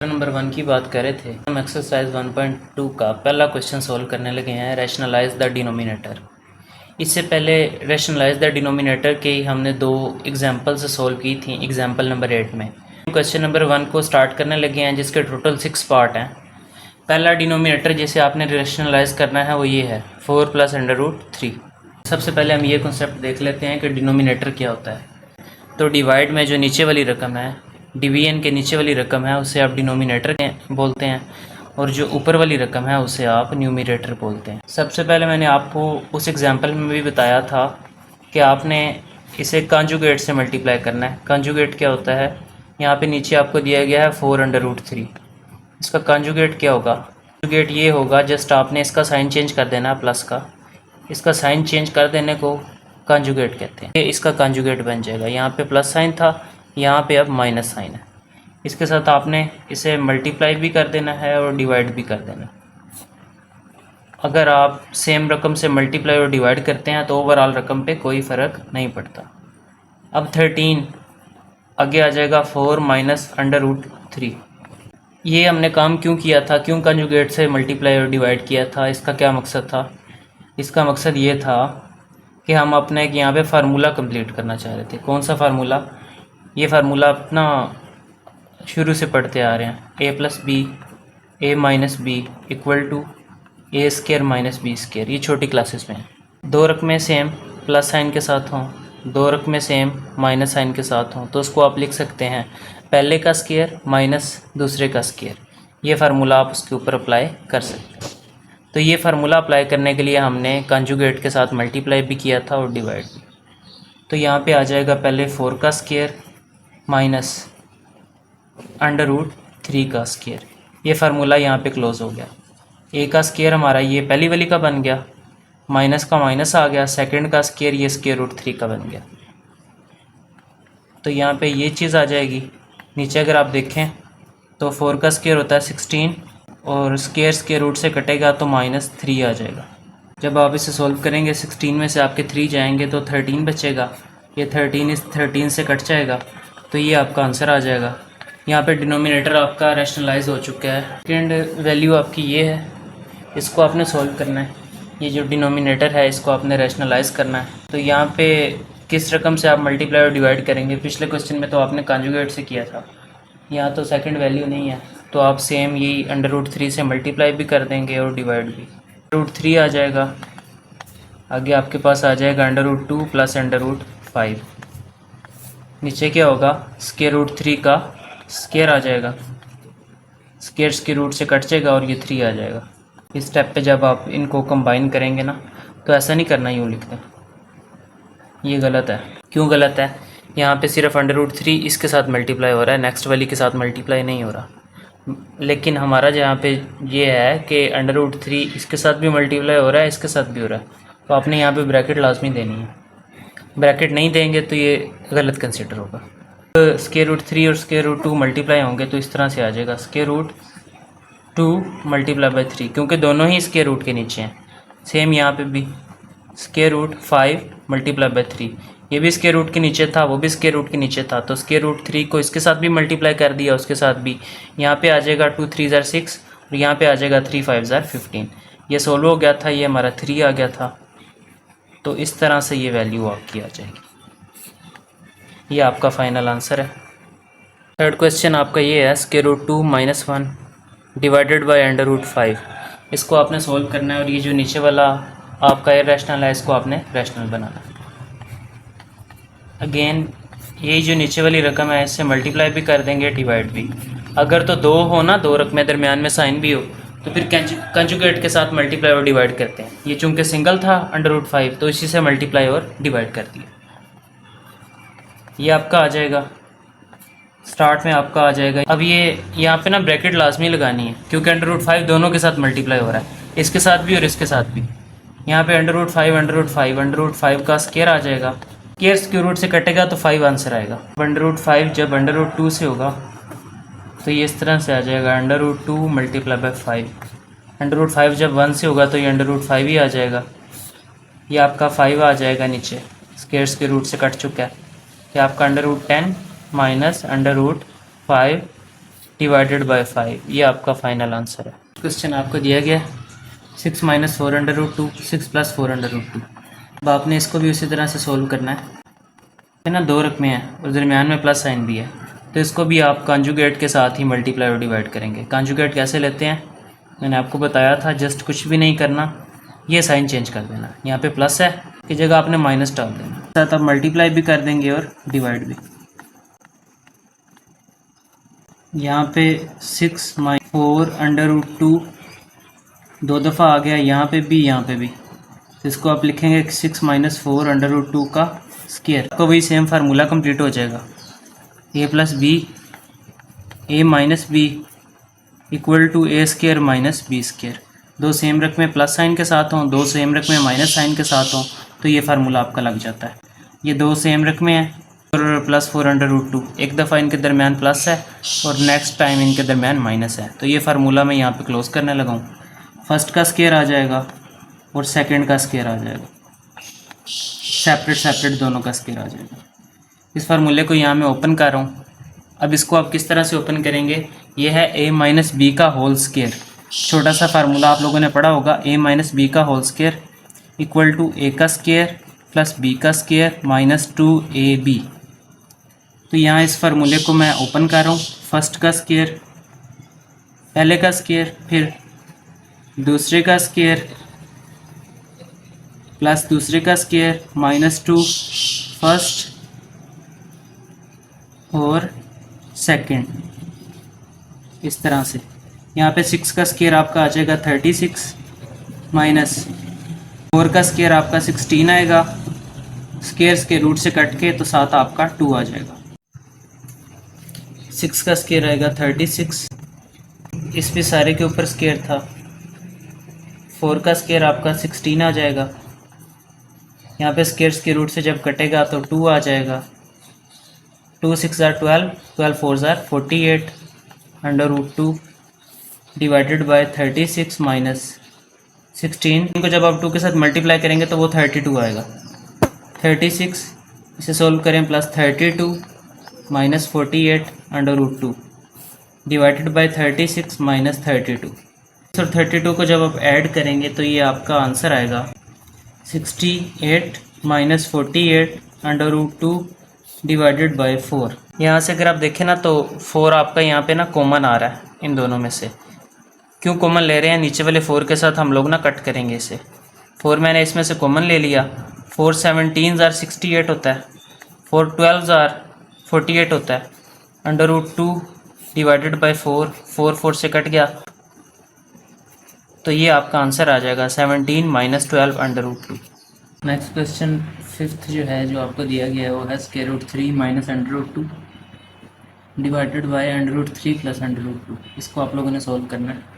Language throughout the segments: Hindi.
नंबर 1 की बात कर रहे थे। हम एक्सरसाइज 1.2 का पहला क्वेश्चन सोल्व करने लगे हैं, रैशनलाइज द डिनोमिनेटर। इससे पहले रैशनलाइज द डिनोमिनेटर के ही हमने दो एग्जांपल से सोल्व की थी एग्जांपल नंबर 8 में। क्वेश्चन नंबर 1 को स्टार्ट करने लगे हैं जिसके टोटल 6 पार्ट हैं। पहला डिनोमिनेटर जिसे आपने रैशनलाइज करना है वो ये है 4 + √3। सबसे पहले हम ये कॉन्सेप्ट देख लेते हैं कि डिनोमिनेटर क्या होता है। तो डिवाइड में जो नीचे वाली रकम है, डिवीजन के नीचे वाली रकम है, उसे आप डिनोमिनेटर बोलते हैं और जो ऊपर वाली रकम है उसे आप न्यूमरेटर बोलते हैं। सबसे पहले मैंने आपको उस एग्जांपल में भी बताया था कि आपने इसे कंजुगेट से मल्टीप्लाई करना है। कंजुगेट क्या होता है, यहाँ पे नीचे आपको दिया गया है 4√3। इसका कंजुगेट क्या होगा? कंजुगेट ये होगा, जस्ट आपने इसका साइन चेंज कर देना है प्लस का। इसका साइन चेंज कर देने को कंजुगेट कहते हैं। ये इसका कंजुगेट बन जाएगा। यहाँ पे प्लस साइन था, यहाँ पे अब माइनस साइन है। इसके साथ आपने इसे मल्टीप्लाई भी कर देना है और डिवाइड भी कर देना है। अगर आप सेम रकम से मल्टीप्लाई और डिवाइड करते हैं तो ओवरऑल रकम पे कोई फ़र्क नहीं पड़ता। अब 13 आगे आ जाएगा 4 - √3। ये हमने काम क्यों किया था, क्यों कंजुगेट से मल्टीप्लाई और डिवाइड किया था, इसका क्या मकसद था? इसका मकसद ये था कि हम अपने यहाँ पे फार्मूला कंप्लीट करना चाह रहे थे। कौन सा फार्मूला? ये फार्मूला अपना शुरू से पढ़ते आ रहे हैं, a + b a - b = a² - b²। ये छोटी क्लासेस में है। दो रकमें सेम प्लस साइन के साथ हों, दो रकमें सेम माइनस साइन के साथ हों तो उसको आप लिख सकते हैं पहले का स्क्वायर माइनस दूसरे का स्क्वायर। ये फार्मूला आप उसके ऊपर अप्लाई कर सकते हैं। तो ये फार्मूला अप्लाई करने के लिए हमने कंजुगेट के साथ मल्टीप्लाई भी किया था और डिवाइड भी। तो यहाँ पे आ जाएगा पहले 4 का स्क्वायर माइनस √3 का स्क्वायर। ये फार्मूला यहाँ पे क्लोज हो गया। ए का स्क्वायर हमारा ये पहली वाली का बन गया, माइनस का माइनस आ गया, सेकंड का स्क्वायर ये √3 का बन गया। तो यहाँ पे ये चीज़ आ जाएगी। नीचे अगर आप देखें तो 4 का स्क्वायर होता है 16 और स्क्वायर रूट से कटेगा तो -3 आ जाएगा। जब आप इसे सोल्व करेंगे 16 में से आपके 3 जाएंगे तो 13 बचेगा। ये 13 इस 13 से कट जाएगा तो ये आपका आंसर आ जाएगा। यहाँ पे डिनोमिनेटर आपका रैशनलाइज हो चुका है। सेकेंड वैल्यू आपकी ये है, इसको आपने सोल्व करना है। ये जो डिनोमिनेटर है इसको आपने रैशनलाइज करना है। तो यहाँ पे किस रकम से आप मल्टीप्लाई और डिवाइड करेंगे? पिछले क्वेश्चन में तो आपने कंजुगेट से किया था, यहाँ तो सेकंड वैल्यू नहीं है तो आप सेम यही √3 से मल्टीप्लाई भी कर देंगे और डिवाइड भी। √3 आ जाएगा, आगे आपके पास आ जाएगा √2 + √5। नीचे क्या होगा, √3 का स्क्वायर आ जाएगा, स्क्वायर रूट से कट जाएगा और ये 3 आ जाएगा। इस स्टेप पे जब आप इनको कंबाइन करेंगे ना तो ऐसा नहीं करना, यूँ लिखते हैं, ये गलत है। क्यों गलत है? यहाँ पे सिर्फ √3 इसके साथ मल्टीप्लाई हो रहा है, नेक्स्ट वाली के साथ मल्टीप्लाई नहीं हो रहा। लेकिन हमारा जहाँ पे ये है कि √3 इसके साथ भी मल्टीप्लाई हो रहा है, इसके साथ भी हो रहा है, तो आपने यहाँ पे ब्रैकेट लाजमी देनी है। ब्रैकेट नहीं देंगे तो ये गलत कंसिडर होगा। तो √3 और √2 मल्टीप्लाई होंगे तो इस तरह से आ जाएगा √2 × 3, क्योंकि दोनों ही स्क्वायर रूट के नीचे हैं। सेम यहाँ पे भी √5 × 3, ये भी स्क्वायर रूट के नीचे था, वो भी स्क्वायर रूट के नीचे था, तो √3 को इसके साथ भी मल्टीप्लाई कर दिया, उसके साथ भी। यहाँ पे आ जाएगा 2 × 3 = 6 और यहाँ पे आ जाएगा 3 × 5 = 15। ये 16 हो गया था, ये हमारा 3 आ गया था। तो इस तरह से ये वैल्यू आपकी आ जाएगी। ये आपका फाइनल आंसर है। थर्ड क्वेश्चन आपका ये है √2 - 1 डिवाइडेड बाय √5। इसको आपने सोल्व करना है और ये जो नीचे वाला आपका इरेशनल है इसको आपने रैशनल बनाना है। अगेन यही जो नीचे वाली रकम है इससे मल्टीप्लाई भी कर देंगे, डिवाइड भी। अगर तो दो हो ना, दो रकमें दरमियान में साइन भी हो तो फिर कंजुगेट के साथ मल्टीप्लाई और डिवाइड करते हैं। ये चूँकि सिंगल था √5 तो इसी से मल्टीप्लाई और डिवाइड कर दिया। ये आपका आ जाएगा, स्टार्ट में आपका आ जाएगा। अब ये यहाँ पे ना ब्रैकेट लाजमी लगानी है क्योंकि √5 दोनों के साथ मल्टीप्लाई हो रहा है, इसके साथ भी और इसके साथ भी। यहाँ पे √5 का स्क्वायर आ जाएगा, स्क्वायर रूट से कटेगा तो 5 आंसर आएगा। √5 जब √2 से होगा तो ये इस तरह से आ जाएगा √2 × 5। √5 जब 1 से होगा तो ये √5 ही आ जाएगा। ये आपका 5 आ जाएगा नीचे, स्क्वायर रूट से कट चुका है। ये आपका √10 - √5 डिवाइडेड बाय 5। ये आपका फाइनल आंसर है। क्वेश्चन आपको दिया गया 6 माइनस 4√2 6 प्लस 4√2। अब आपने इसको भी उसी तरह से सोल्व करना है ना। दो रकमें हैं और दरमियान में प्लस साइन भी है, तो इसको भी आप कॉन्जुगेट के साथ ही मल्टीप्लाई और डिवाइड करेंगे। कॉन्जुगेट कैसे लेते हैं मैंने आपको बताया था, जस्ट कुछ भी नहीं करना, ये साइन चेंज कर देना। यहाँ पे प्लस है की जगह आपने माइनस डाल देना, साथ आप मल्टीप्लाई भी कर देंगे और डिवाइड भी। यहाँ पे 6 माइनस 4√2 दो दफ़ा आ गया, यहाँ पे भी, तो इसको आप लिखेंगे 6 माइनस 4√2 का स्क्वायर। आपको वही सेम फार्मूला कंप्लीट हो जाएगा, a plus B A minus B equal to A square minus B square. दो सेम रकमें प्लस साइन के साथ हों, दो सेम रकमें माइनस साइन के साथ हों, तो ये फार्मूला आपका लग जाता है। ये दो सेम रकमें हैं और प्लस 4√2, एक दफ़ा इनके दरमियान प्लस है और नेक्स्ट टाइम इनके दरमियान माइनस है, तो ये फार्मूला मैं यहाँ पे क्लोज करने लगा हूँ। फर्स्ट का स्क्वायर आ जाएगा और सेकंड का स्क्वायर आ जाएगा, सेपरेट दोनों का स्क्वायर आ जाएगा। इस फार्मूले को यहाँ मैं ओपन कर रहा हूँ। अब इसको आप किस तरह से ओपन करेंगे, ये है a माइनस बी का होल स्क्वायर। छोटा सा फार्मूला आप लोगों ने पढ़ा होगा, a माइनस बी का whole square equal to a का स्क्वायर प्लस b का स्क्वायर माइनस 2ab। तो यहाँ इस फार्मूले को मैं ओपन कर रहा हूँ। फर्स्ट का स्क्वायर, पहले का स्क्वायर, फिर दूसरे का स्क्वायर प्लस दूसरे का स्क्वायर माइनस 2 फर्स्ट और सेकंड, इस तरह से। यहाँ पे 6 का स्क्वायर आपका आ जाएगा 36 माइनस 4 का स्क्वायर आपका 16 आएगा, स्क्वायर्स के रूट से कट के, तो साथ आपका 2 आ जाएगा। 6 का स्क्वायर आएगा 36, इस पे सारे के ऊपर स्क्वायर था। 4 का स्क्वायर आपका 16 आ जाएगा, यहाँ पे स्क्वायर्स के रूट से जब कटेगा तो 2 आ जाएगा। 2 6 are 12, 12 4 are 48 √2 divided by 36 minus 16। इनको जब आप 2 के साथ मल्टीप्लाई करेंगे तो वो 32 आएगा। 36 इसे सोल्व करें plus 32 minus 48 √2 divided by 36 minus 32। और 32 को जब आप ऐड करेंगे तो ये आपका आंसर आएगा 68 माइनस 48 √2 डिवाइडेड बाय 4। यहाँ से अगर आप देखें ना तो 4 आपका यहाँ पे ना कॉमन आ रहा है इन दोनों में से। क्यों कॉमन ले रहे हैं, नीचे वाले 4 के साथ हम लोग ना कट करेंगे इसे। 4 मैंने इसमें से कॉमन ले लिया। 4 17 आर 68 होता है, 4 12 आर 48 होता है, √2 डिवाइडेड बाय 4, 4 से कट गया, तो ये आपका आंसर आ जाएगा 17 माइनस 12 √2। नेक्स्ट क्वेश्चन फिफ्थ जो है, जो आपको दिया गया है वो है √3 माइनस √2 डिवाइडेड बाय √3 प्लस √2। इसको आप लोगों ने सॉल्व करना है।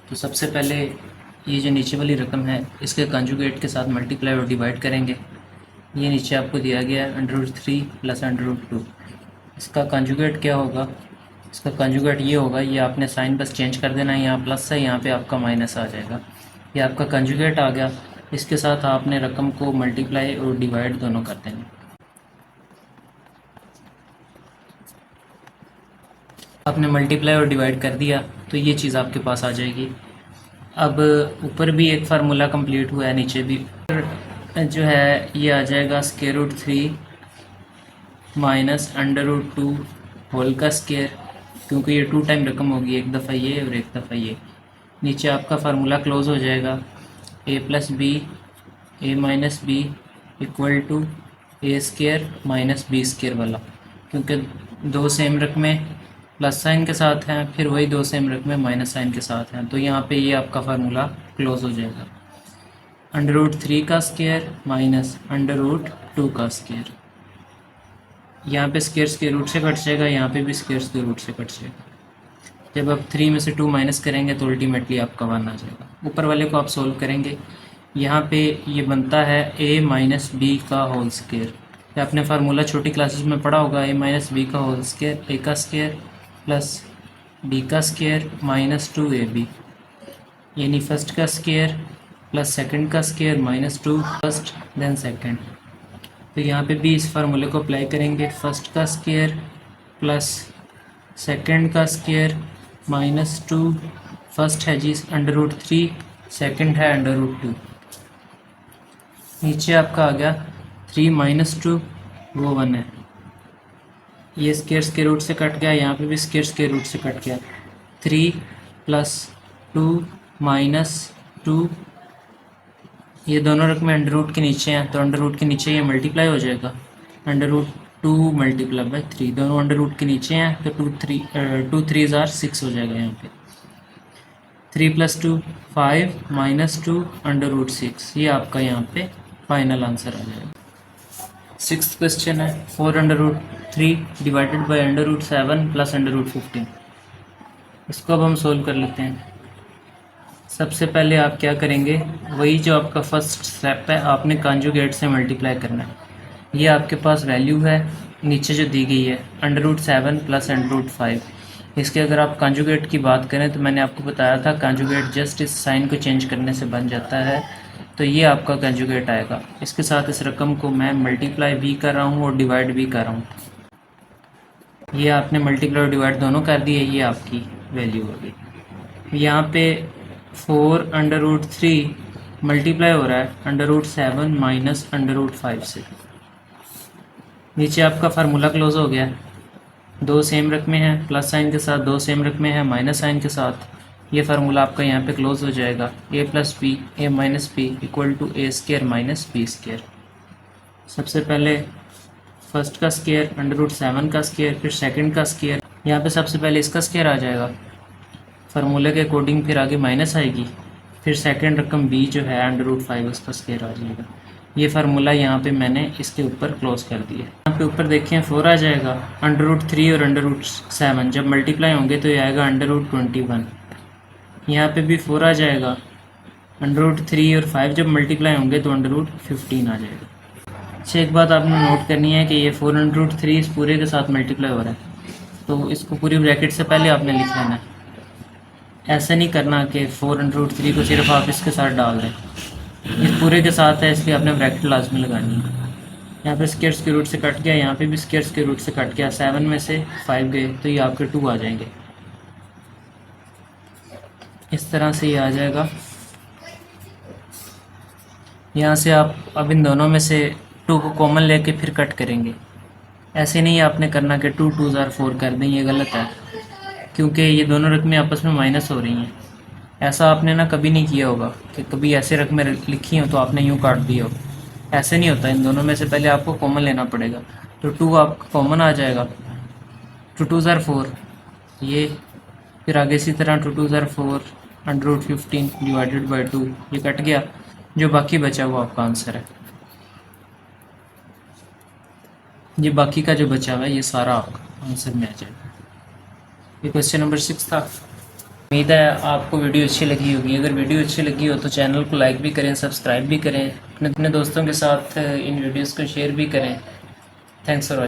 तो सबसे पहले ये जो नीचे वाली रकम है इसके कंजुगेट के साथ मल्टीप्लाई और डिवाइड करेंगे। ये नीचे आपको दिया गया है √3 प्लस √2। इसका कंजुगेट क्या होगा, इसका कंजुगेट ये होगा, ये आपने साइन बस चेंज कर देना है, यहाँ प्लस है यहाँ पे आपका माइनस आ जाएगा। ये आपका कंजुगेट आ गया। इसके साथ आपने रकम को मल्टीप्लाई और डिवाइड दोनों कर देंगे। आपने मल्टीप्लाई और डिवाइड कर दिया तो ये चीज़ आपके पास आ जाएगी। अब ऊपर भी एक फार्मूला कंप्लीट हुआ है, नीचे भी जो है ये आ जाएगा √3 माइनस √2 होल का स्क्वायर, क्योंकि ये 2 टाइम रकम होगी, एक दफ़ा ये और एक दफ़ा ये। नीचे आपका फार्मूला क्लोज हो जाएगा, a plus B A minus B equal to A square minus B square वाला, क्योंकि दो सेम रकमें प्लस साइन के साथ हैं, फिर वही दो सेम रकमें माइनस साइन के साथ हैं, तो यहाँ पे ये आपका फार्मूला क्लोज हो जाएगा। √3 का स्क्वायर माइनस √2 का स्क्वायर, यहाँ पे स्क्वायर्स के रूट से कट जाएगा, यहाँ पे भी स्क्वायर्स के रूट से कट जाएगा। जब आप 3 में से 2 माइनस करेंगे तो अल्टीमेटली आपका 1 आ जाएगा। ऊपर वाले को आप सोल्व करेंगे, यहाँ पे ये बनता है a माइनस बी का होल स्क्वायर। ये आपने फार्मूला छोटी क्लासेस में पढ़ा होगा, a माइनस बी का होल स्क्वायर, a का स्क्वायर प्लस b का स्क्वायर माइनस 2ab, यानी फर्स्ट का स्क्वायर प्लस सेकंड का square minus 2 first then second. तो यहाँ पे भी इस फार्मूले को अप्लाई करेंगे, फर्स्ट का स्क्वायर प्लस सेकंड का स्क्वायर -2, फर्स्ट है जी √3, सेकंड है √2। नीचे आपका आ गया 3 - 2, वो 1 है। ये स्क्वायर के रूट से कट गया, यहाँ पे भी स्क्वायर के रूट से कट गया। 3 + 2 - 2, ये दोनों रकमें अंडर रूट के नीचे हैं, तो अंडर रूट के नीचे ये मल्टीप्लाई हो जाएगा। √2 × 3, दोनों अंडर रूट के नीचे हैं, तो 2 3 6 हो जाएगा यहाँ पे। 3 + 2 5 - 2 √6, ये आपका यहाँ पे फाइनल आंसर आ जाएगा। 6th क्वेश्चन है 4 √3 डिवाइडेड बाई √7 + √15। इसको अब हम सोल्व कर लेते हैं। सबसे पहले आप क्या करेंगे, वही जो आपका फर्स्ट स्टेप है, आपने कॉन्जुगेट से मल्टीप्लाई करना है। ये आपके पास वैल्यू है नीचे जो दी गई है √7 + √5। इसके अगर आप कॉन्जुगेट की बात करें तो मैंने आपको बताया था कॉन्जुगेट जस्ट इस साइन को चेंज करने से बन जाता है, तो ये आपका कॉन्जुगेट आएगा। इसके साथ इस रकम को मैं मल्टीप्लाई भी कर रहा हूँ और डिवाइड भी कर रहा हूँ। ये आपने मल्टीप्लाई और डिवाइड दोनों कर दिए, ये आपकी वैल्यू होगी। यहाँ पे 4 √3 मल्टीप्लाई हो रहा है √7 - √5 से। नीचे आपका फार्मूला क्लोज हो गया, दो सेम रकमें हैं प्लस साइन के साथ, दो सेम रकमें हैं माइनस साइन के साथ। ये फार्मूला आपका यहाँ पे क्लोज हो जाएगा। a + b a - b = a² - b²। सबसे पहले फर्स्ट का स्क्वायर √7 का स्क्वायर, फिर सेकंड का स्क्वायर। यहाँ पे सबसे पहले इसका स्क्वायर आ जाएगा, फार्मूले के अकॉर्डिंग फिर आगे माइनस आएगी, फिर सेकंड रकम b जो है √5 उसका स्क्वायर आ जाएगा। ये फार्मूला यहाँ पे मैंने इसके ऊपर क्लोज कर दिया। यहाँ पे ऊपर देखें 4 आ जाएगा, √3 और √7 जब मल्टीप्लाई होंगे तो ये आएगा √21। यहाँ पे भी 4 आ जाएगा, √3 और 5 जब मल्टीप्लाई होंगे तो √15 आ जाएगा। अच्छा, एक बात आपने नोट करनी है कि ये 4 √3 इस पूरे के साथ मल्टीप्लाई हो रहा है, तो इसको पूरी ब्रैकेट से पहले आपने लिख लेना है। ऐसा नहीं करना कि 4 √3 को सिर्फ आप इसके साथ डाल दें, इस पूरे के साथ है इसलिए आपने ब्रैकेट लाजमी लगानी है। यहाँ पे स्क्वायर्स के रूट से कट गया, यहाँ पे भी स्क्वायर्स के रूट से कट गया, 7 में से 5 गए तो ये आपके 2 आ जाएंगे। इस तरह से ये आ जाएगा। यहाँ से आप अब इन दोनों में से 2 को कॉमन लेके फिर कट करेंगे। ऐसे नहीं आपने करना कि 2 2 4 कर दें, ये गलत है क्योंकि ये दोनों रकमें आपस में माइनस हो रही हैं। ऐसा आपने ना कभी नहीं किया होगा कि कभी ऐसे रकमें लिखी हो तो आपने यूँ काट दिया हो, ऐसे नहीं होता। इन दोनों में से पहले आपको कॉमन लेना पड़ेगा, तो 2 आपका कॉमन आ जाएगा, 2 2 4 ये, फिर आगे इसी तरह 2 2 4 √15 डिवाइडेड बाई 2, ये कट गया, जो बाकी बचा वो आपका आंसर है। ये बाकी का जो बचा हुआ है ये सारा आपका आंसर में आ जाएगा। ये क्वेश्चन नंबर 6 था। उम्मीद है आपको वीडियो अच्छी लगी होगी। अगर वीडियो अच्छी लगी हो तो चैनल को लाइक भी करें, सब्सक्राइब भी करें, अपने दोस्तों के साथ इन वीडियोस को शेयर भी करें। Thanks for watching.